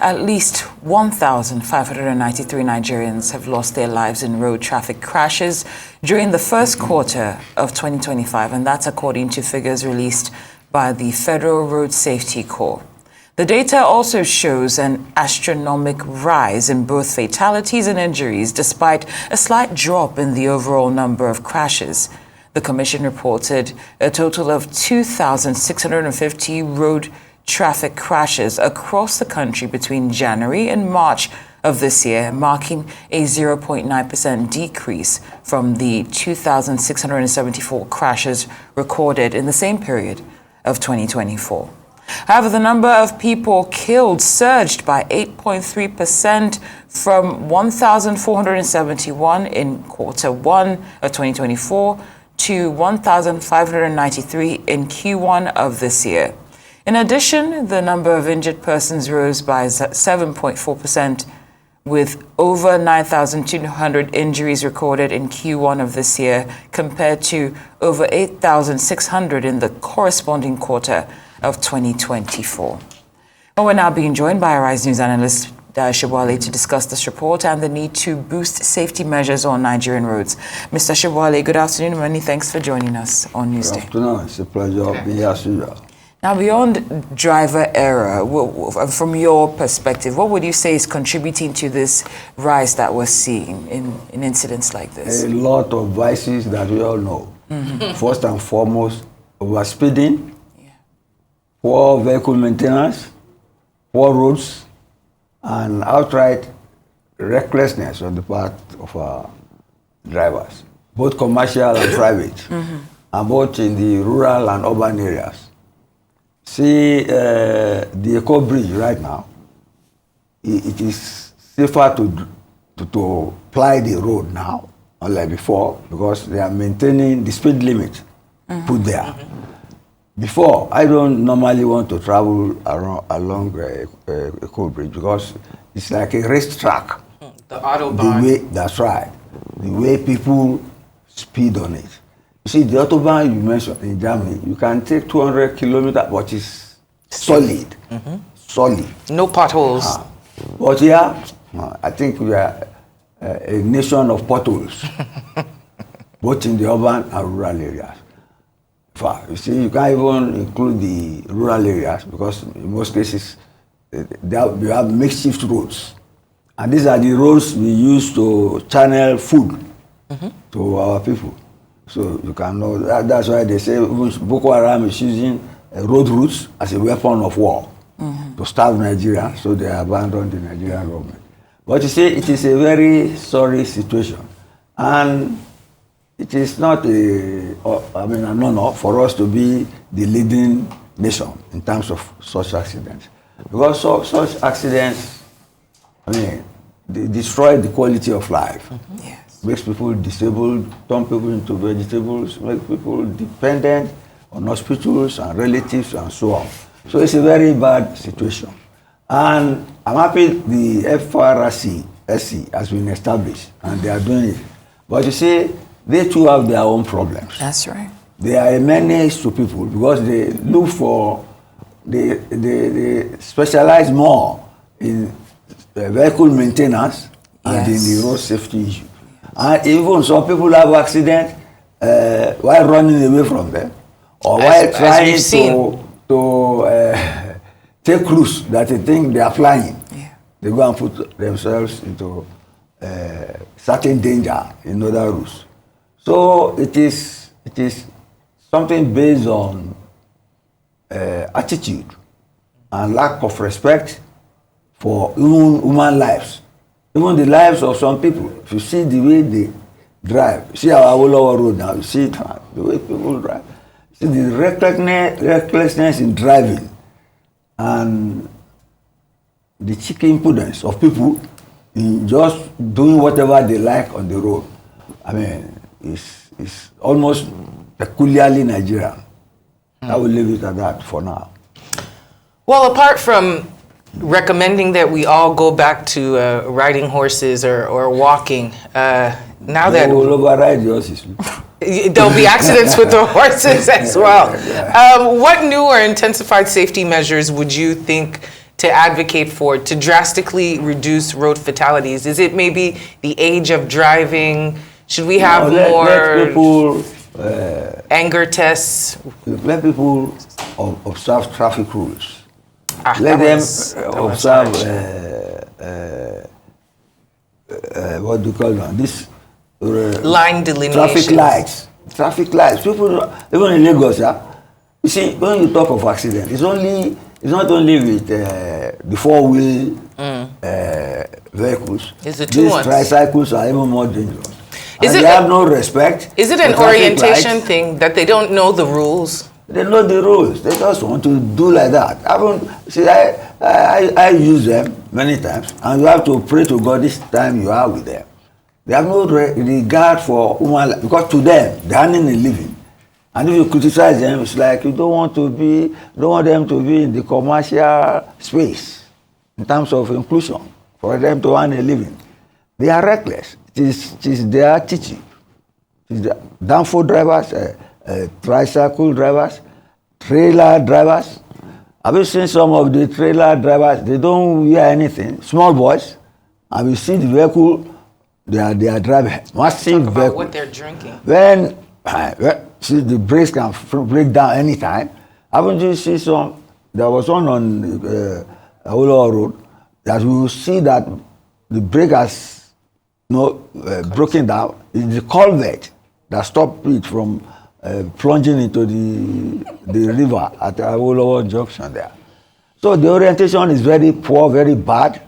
at least 1,593 Nigerians have lost their lives in road traffic crashes during the first quarter of 2025, and that's according to figures released by the Federal Road Safety Corps. The data also shows an astronomical rise in both fatalities and injuries, despite a slight drop in the overall number of crashes. The Commission reported a total of 2,650 road traffic crashes across the country between January and March of this year, marking a 0.9% decrease from the 2,674 crashes recorded in the same period of 2024. However, the number of people killed surged by 8.3% from 1,471 in quarter 1 of 2024 to 1,593 in Q1 of this year. In addition, the number of injured persons rose by 7.4%, with over 9,200 injuries recorded in Q1 of this year, compared to over 8,600 in the corresponding quarter of 2024. Well, we're now being joined by Arise News analyst Dayo Sobowale to discuss this report and the need to boost safety measures on Nigerian roads. Mr. Sobowale, good afternoon. Many thanks for joining us on Newsday. Good afternoon. It's a pleasure being here as usual. Now, beyond driver error, from your perspective, what would you say is contributing to this rise that we're seeing in incidents like this? A lot of vices that we all know. First and foremost, overspeeding, poor vehicle maintenance, poor roads, and outright recklessness on the part of our drivers, both commercial and private, and both in the rural and urban areas. See, the Eco Bridge right now, it is safer to ply the road now, unlike before, because they are maintaining the speed limit put there. Before, I don't normally want to travel along Eco Bridge because it's like a racetrack. The Autobahn. That's right. The way people speed on it. You see, the Autobahn you mentioned in Germany, you can take 200 kilometers, but it's solid. Solid. No potholes. But here, I think we are a nation of potholes, both in the urban and rural areas. You see, you can't even include the rural areas because in most cases, we have makeshift roads. And these are the roads we use to channel food to our people. So you can know, that's why they say Boko Haram is using road routes as a weapon of war to starve Nigeria, so they abandoned the Nigerian government. But you see, it is a very sorry situation. And it is not an honor for us to be the leading nation in terms of such accidents. Because such accidents, they destroy the quality of life. Yes. Makes people disabled, turn people into vegetables, make people dependent on hospitals and relatives and so on. So it's a very bad situation. And I'm happy the FRC has been established and they are doing it. But you see, they too have their own problems. That's right. They are a menace to people because they look for, they specialize more in vehicle maintenance and in the road safety issue. And even some people have accidents while running away from them or while trying to take routes that they think they are flying. Yeah. They go and put themselves into certain danger in other routes. So it is something based on attitude and lack of respect for human lives, even the lives of some people. If you see the way they drive, see our Awolowo road now, you see the way people drive, see the recklessness in driving and the cheeky impudence of people in just doing whatever they like on the road. I mean, it's almost peculiarly Nigerian. I will leave it at that for now. Well, apart from recommending that we all go back to riding horses or walking, now that we'll override the horses. There'll be accidents with the horses as well. What new or intensified safety measures would you think to advocate for to drastically reduce road fatalities? Is it maybe the age of driving? Should we have more let people, anger tests? let people observe traffic rules. that Let them was observe harsh. what do you call them? This Line delineations. Traffic lights. People, even in Lagos, you see, when you talk of accident, it's not only with the four-wheel vehicles. It's the two These ones. tricycles are even more dangerous. Is And it they a- have no respect. Is it for an traffic orientation lights. thing that they don't know the rules? They know the rules. They just want to do like that. I use them many times, and you have to pray to God this time you are with them. They have no regard for human life, because to them they are earning a living, and if you criticize them, it's like you don't want them to be in the commercial space in terms of inclusion for them to earn a living. They are reckless. It is their attitude. It is the downfall drivers. Tricycle drivers, trailer drivers. Have you seen some of the trailer drivers? They don't wear anything. Small boys, and we see the vehicle they are driving. Massive Talk about vehicle. what they're drinking. When see the brakes can break down anytime. Haven't you seen some? There was one on Awolowo Road that we will see that the brake has broken down. It's the culvert that stopped it from plunging into the river at Awolowo Junction there. So the orientation is very poor, very bad,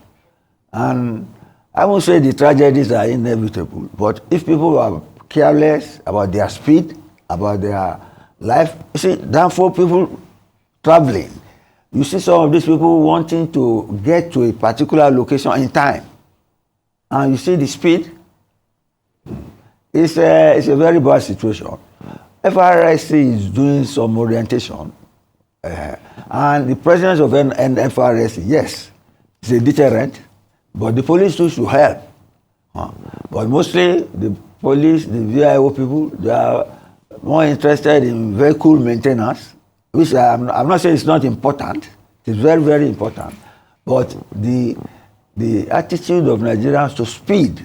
and I won't say the tragedies are inevitable, but if people are careless about their speed, about their life, you see, therefore people traveling, you see some of these people wanting to get to a particular location in time, and you see the speed, it's a very bad situation. FRSC is doing some orientation, and the presence of FRSC, yes, is a deterrent, but the police too should help. But mostly the police, the VIO people, they are more interested in vehicle maintenance, which I'm not saying it's not important. It's very, very important. But the attitude of Nigerians to speed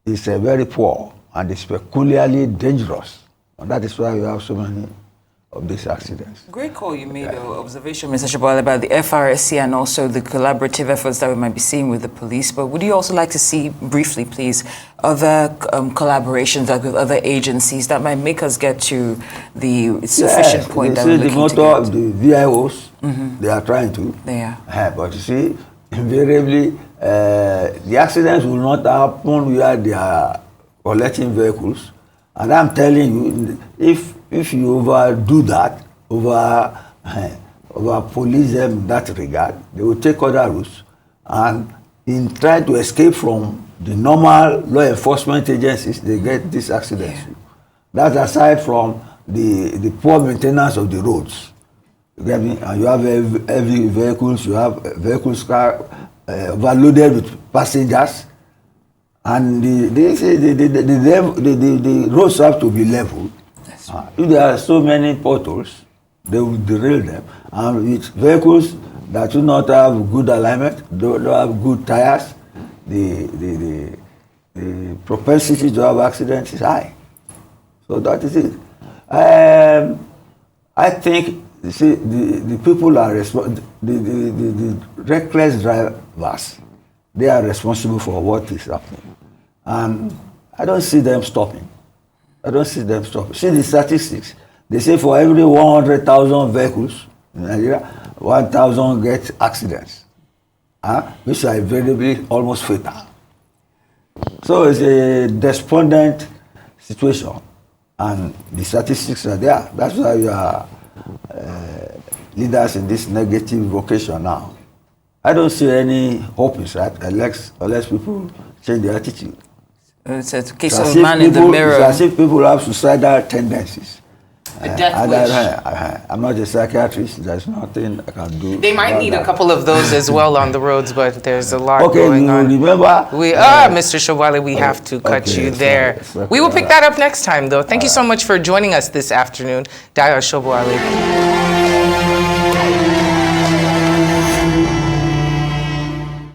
is very poor, and it's peculiarly dangerous. And that is why we have so many of these accidents. Great call you made, observation, Mr. Sobowale, about the FRSC and also the collaborative efforts that we might be seeing with the police. But would you also like to see, briefly, please, other collaborations like with other agencies that might make us get to the sufficient point that we're the looking motto of to the VIOs, they are trying to. They are. But you see, invariably, the accidents will not happen where they are collecting vehicles. And I'm telling you, if you overdo that, over police them in that regard, they will take other routes and in trying to escape from the normal law enforcement agencies, they get these accidents. Yeah. That's aside from the poor maintenance of the roads. You get me? And you have heavy vehicles, you have vehicles overloaded with passengers, and the roads have to be leveled. If there are so many potholes, they will derail them. And with vehicles that do not have good alignment, don't have good tires, the propensity to have accidents is high. So that is it. I think, you see, the people are the reckless drivers, they are responsible for what is happening. And I don't see them stopping. I don't see them stopping. See the statistics. They say for every 100,000 vehicles in Nigeria, 1,000 get accidents, which are invariably almost fatal. So it's a despondent situation, and the statistics are there. That's why we are leaders in this negative vocation now. I don't see any hope in that unless people change their attitude. It's a case of man in the mirror. It's as if people have suicidal tendencies. A death wish. I'm not a psychiatrist. There's nothing I can do. They might need a couple of those as well on the roads, but there's a lot Okay, going you on. remember? Mr. Sobowale, we have to cut okay, you it's there. okay, it's okay. We will pick that up next time, though. Thank you so much for joining us this afternoon, Dayo Sobowale.